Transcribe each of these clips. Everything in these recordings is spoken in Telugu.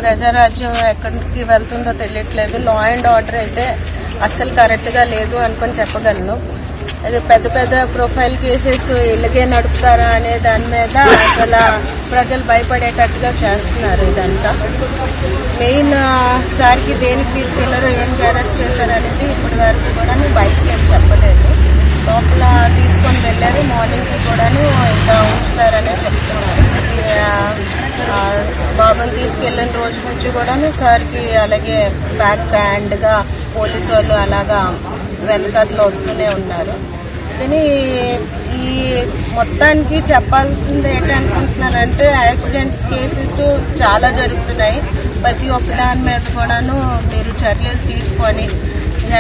ప్రజారాజ్యం ఎక్కడికి వెళ్తుందో తెలియట్లేదు. లా అండ్ ఆర్డర్ అయితే అస్సలు కరెక్ట్గా లేదు అనుకొని చెప్పగలను. అది పెద్ద పెద్ద ప్రొఫైల్ కేసెస్ ఇలాగే నడుపుతారా అనే దాని మీద అసలు ప్రజలు భయపడేటట్టుగా చేస్తున్నారు. ఇదంతా మెయిన్ సార్కి దేనికి తీసుకెళ్లారో ఏంటి అరెస్ట్ చేశారు అనేది ఇప్పటి వరకు కూడా బయటకి ఏం చెప్పలేదు. లోపల తీసుకొని వెళ్ళారు. మార్నింగ్కి కూడాను ఇంకా ఉంచుతారనే చెప్తున్నారు. బాబుని తీసుకెళ్లిన రోజు నుంచి కూడాను సార్కి అలాగే బ్యాక్ హ్యాండ్గా పోలీసు వాళ్ళు అలాగా వెనకట్లో వస్తూనే ఉన్నారు. కానీ ఈ మొత్తానికి చెప్పాల్సింది ఏంటనుకుంటున్నానంటే యాక్సిడెంట్స్ కేసెస్ చాలా జరుగుతున్నాయి. ప్రతి ఒక్క దాని మీద కూడాను మీరు చర్యలు తీసుకొని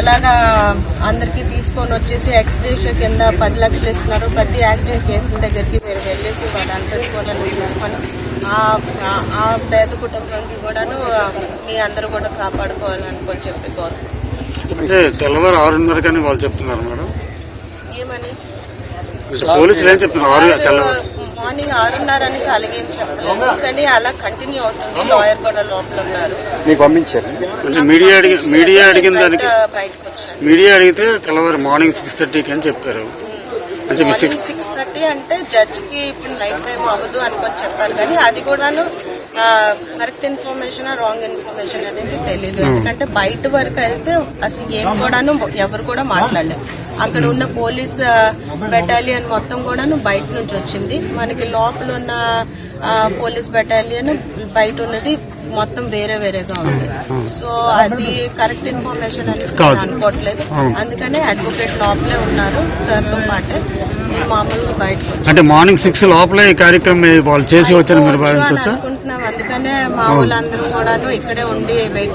ఎలాగా అందరికీ తీసుకొని వచ్చేసి ఎక్స్గ్రేషియో కింద 10 లక్షలు ఇస్తున్నారు. ప్రతి యాక్సిడెంట్ కేసుల దగ్గరికి మీరు వెళ్ళేసి వాళ్ళందరికీ కూడా తీసుకొని ఆ పేద కుటుంబానికి కూడాను మీ అందరూ కూడా కాపాడుకోవాలనుకొని చెప్పి అంటే తెల్లవారు 6:30 కానీ వాళ్ళు చెప్తున్నారు మేడం. ఏమని పోలీసులు ఏం చెప్తున్నారు? మార్నింగ్ 6:30 అని అలాగేం చెప్పలేదు, కానీ అలా కంటిన్యూ అవుతుంది. లాయర్ కూడా లోపల ఉన్నారు. అంటే మీడియా అడిగిన దానికి మీడియా అడిగితే తెల్లవారు మార్నింగ్ 6:30 అని చెప్పారు. అంటే 6:30 అంటే జడ్జికి ఇప్పుడు నైట్ టైం అవ్వదు అనుకొని చెప్పారు. కానీ అది కూడాను కరెక్ట్ ఇన్ఫర్మేషన్ రాంగ్ ఇన్ఫర్మేషన్ అనేది తెలియదు. ఎందుకంటే బయట వరకు అయితే అసలు ఏం కూడాను ఎవరు కూడా మాట్లాడలేదు. అక్కడ ఉన్న పోలీస్ బెటాలియన్ మొత్తం కూడాను బయట నుంచి వచ్చింది. మనకి లోపల ఉన్న పోలీస్ బెటాలియన్ బయట ఉన్నది మొత్తం వేరే వేరేగా ఉంది. సో అది కరెక్ట్ ఇన్ఫర్మేషన్ అని అనుకోవట్లేదు. అందుకనే అడ్వకేట్ లోపలే ఉన్నారు సార్ తో పాటే. మామూలుగా బయటకు అంటే మార్నింగ్ 6 లోపలే ఈ కార్యక్రమం వాళ్ళు చేసి వచ్చారు మీరు భావించవచ్చా? అనుకుంటున్నాం. అందుకనే మా వాళ్ళందరూ కూడాను ఇక్కడే ఉండి వెయిట్